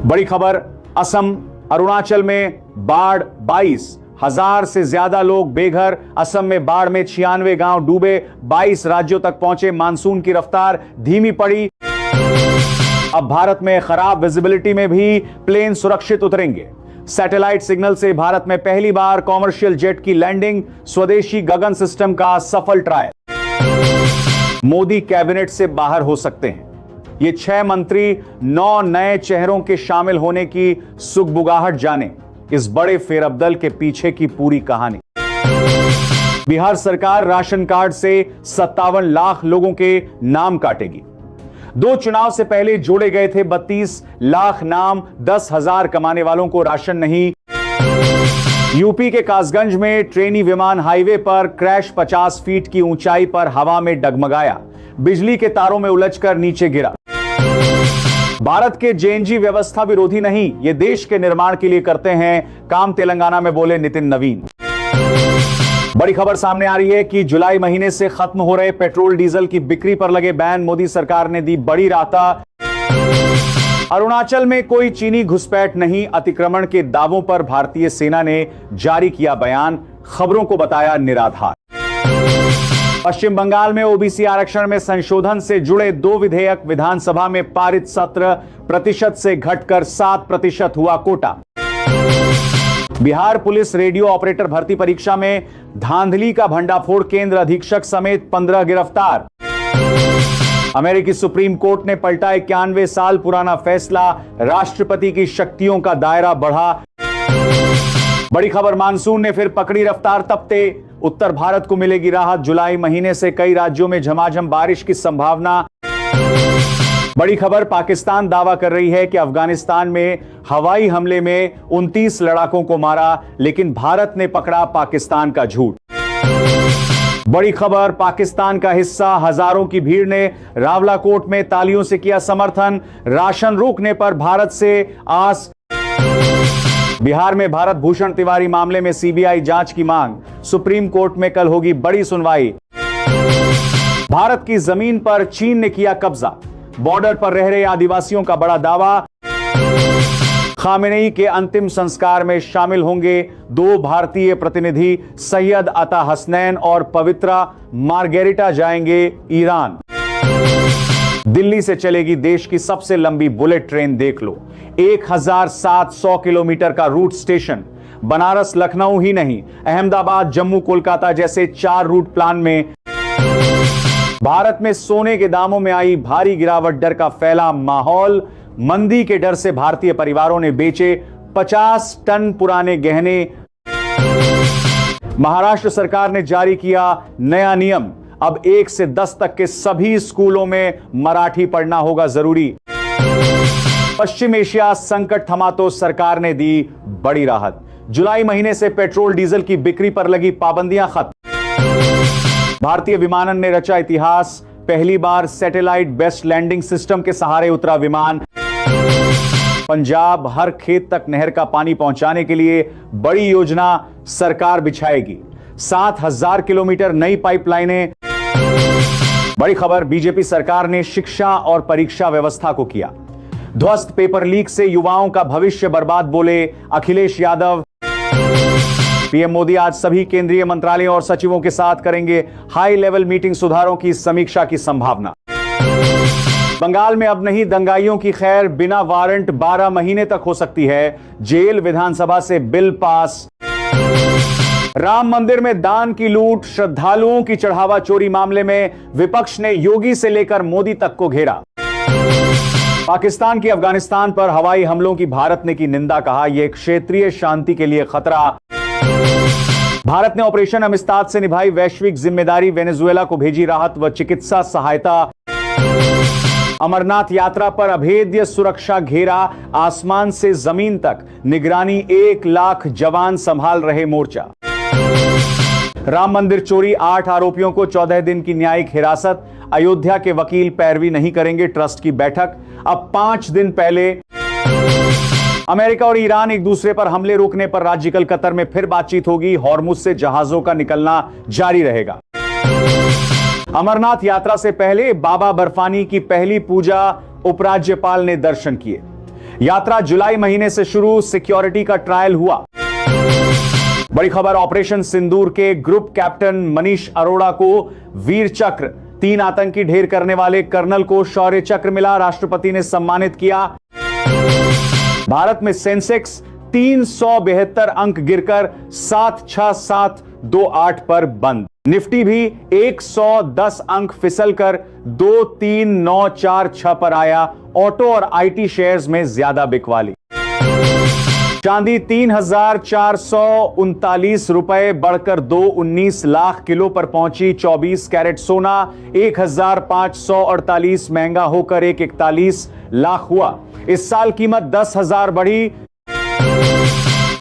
बड़ी खबर, असम अरुणाचल में बाढ़, 22,000 से ज्यादा लोग बेघर। असम में बाढ़ में 96 गांव डूबे, 22 राज्यों तक पहुंचे। मानसून की रफ्तार धीमी पड़ी। अब भारत में खराब विजिबिलिटी में भी प्लेन सुरक्षित उतरेंगे। सैटेलाइट सिग्नल से भारत में पहली बार कॉमर्शियल जेट की लैंडिंग। स्वदेशी गगन सिस्टम का सफल ट्रायल। मोदी कैबिनेट से बाहर हो सकते हैं। ये 6 मंत्री 9 नए चेहरों के शामिल होने की सुगबुगाहट जाने इस बड़े फेरबदल के पीछे की पूरी कहानी। बिहार सरकार राशन कार्ड से 57 लाख लोगों के नाम काटेगी। 2 चुनाव से पहले जोड़े गए थे 32 लाख नाम। 10,000 कमाने वालों को राशन नहीं। यूपी के कासगंज में ट्रेनी विमान हाईवे पर क्रैश, 50 फीट की ऊंचाई पर हवा में डगमगाया, बिजली के तारों में उलझकर नीचे गिरा। भारत के जेएनजी व्यवस्था विरोधी नहीं, ये देश के निर्माण के लिए करते हैं काम, तेलंगाना में बोले नितिन नवीन। बड़ी खबर सामने आ रही है कि जुलाई महीने से खत्म हो रहे पेट्रोल डीजल की बिक्री पर लगे बैन। मोदी सरकार ने दी बड़ी राहत। अरुणाचल में कोई चीनी घुसपैठ नहीं, अतिक्रमण के दावों पर भारतीय सेना ने जारी किया बयान, खबरों को बताया निराधार। पश्चिम बंगाल में ओबीसी आरक्षण में संशोधन से जुड़े 2 विधेयक विधानसभा में पारित। 17% से घटकर 7% हुआ quota. Bihar police radio operator भर्ती परीक्षा में धांधली का भंडाफोड़, केंद्र अधीक्षक समेत 15 गिरफ्तार। अमेरिकी सुप्रीम कोर्ट ने पलटा 91 साल पुराना फैसला, राष्ट्रपति की शक्तियों का दायरा बढ़ा। बड़ी खबर, मानसून ने फिर पकड़ी रफ्तार, तपते उत्तर भारत को मिलेगी राहत। जुलाई महीने से कई राज्यों में झमाझम बारिश की संभावना। बड़ी खबर, पाकिस्तान दावा कर रही है कि अफगानिस्तान में हवाई हमले में 29 लड़ाकों को मारा, लेकिन भारत ने पकड़ा पाकिस्तान का झूठ। बड़ी खबर, पाकिस्तान का हिस्सा हजारों की भीड़ ने रावलाकोट में तालियों से किया समर्थन। राशन रोकने पर भारत से आस। बिहार में भारत भूषण तिवारी मामले में सीबीआई जांच की मांग। सुप्रीम कोर्ट में कल होगी बड़ी सुनवाई। भारत की जमीन पर चीन ने किया कब्जा, बॉर्डर पर रह रहे आदिवासियों का बड़ा दावा। खामेनेई के अंतिम संस्कार में शामिल होंगे 2 भारतीय प्रतिनिधि, सैयद अता हसनैन और पवित्रा मार्गेरिटा जाएंगे ईरान। दिल्ली से चलेगी देश की सबसे लंबी बुलेट ट्रेन, देख लो, 1700 किलोमीटर का रूट स्टेशन। बनारस लखनऊ ही नहीं, अहमदाबाद जम्मू कोलकाता जैसे 4 रूट प्लान में। भारत में सोने के दामों में आई भारी गिरावट, डर का फैला माहौल। मंदी के डर से भारतीय परिवारों ने बेचे 50 टन पुराने गहने। महाराष्ट्र सरकार ने जारी किया नया नियम, अब 1 से 10 तक के सभी स्कूलों में मराठी पढ़ना होगा जरूरी। पश्चिम एशिया संकट थमा तो सरकार ने दी बड़ी राहत। जुलाई महीने से पेट्रोल डीजल की बिक्री पर लगी पाबंदियां खत्म। भारतीय विमानन ने रचा इतिहास, पहली बार सैटेलाइट बेस्ड लैंडिंग सिस्टम के सहारे उतरा विमान। पंजाब हर खेत तक नहर का पानी पहुंचाने के लिए बड़ी योजना सरकार बिछाएगी। 7,000 किलोमीटर नई पाइपलाइनें। बड़ी खबर, बीजेपी सरकार ने शिक्षा और परीक्षा व्यवस्था को किया ध्वस्त। पेपर लीक से युवाओं का भविष्य बर्बाद, बोले अखिलेश यादव। पीएम मोदी आज सभी केंद्रीय मंत्रालयों और सचिवों के साथ करेंगे हाई लेवल मीटिंग, सुधारों की समीक्षा की संभावना। बंगाल में अब नहीं दंगाइयों की खैर, बिना वारंट 12 महीने तक हो सकती है जेल। विधानसभा से बिल पास। राम मंदिर में दान की लूट, श्रद्धालुओं की चढ़ावा चोरी मामले में विपक्ष ने योगी से लेकर मोदी तक को घेरा। पाकिस्तान की अफगानिस्तान पर हवाई हमलों की भारत ने की निंदा, कहा यह क्षेत्रीय शांति के लिए खतरा। भारत ने ऑपरेशन अमिस्ताद से निभाई वैश्विक जिम्मेदारी, वेनेजुएला को भेजी राहत व चिकित्सा सहायता। अमरनाथ यात्रा पर अभेद्य सुरक्षा घेरा, आसमान से जमीन तक निगरानी, 1 लाख जवान संभाल रहे मोर्चा। राम मंदिर चोरी, 8 आरोपियों को 14 दिन की न्यायिक हिरासत। अयोध्या के वकील पैरवी नहीं करेंगे ट्रस्ट की बैठक। अब 5 दिन पहले अमेरिका और ईरान एक दूसरे पर हमले रोकने पर राज्य कतर में फिर बातचीत होगी। हॉर्मुज से जहाजों का निकलना जारी रहेगा। अमरनाथ यात्रा से पहले बाबा बर्फानी की पहली पूजा उपराज्यपाल ने दर्शन किए। यात्रा जुलाई महीने से शुरू, सिक्योरिटी का ट्रायल हुआ। बड़ी खबर, ऑपरेशन सिंदूर के ग्रुप कैप्टन मनीष अरोड़ा को वीर चक्र, 3 आतंकी ढेर करने वाले कर्नल को शौर्य चक्र मिला, राष्ट्रपति ने सम्मानित किया। भारत में सेंसेक्स 372 अंक गिरकर 76728 पर बंद। निफ्टी भी 110 अंक फिसलकर 23946 पर आया। ऑटो और आईटी शेयर्स में ज्यादा बिकवाली। चांदी 3439 रुपए बढ़कर 219 लाख किलो पर पहुंची। 24 कैरेट सोना 1548 महंगा होकर 141 लाख हुआ। इस साल कीमत 10,000 बढ़ी।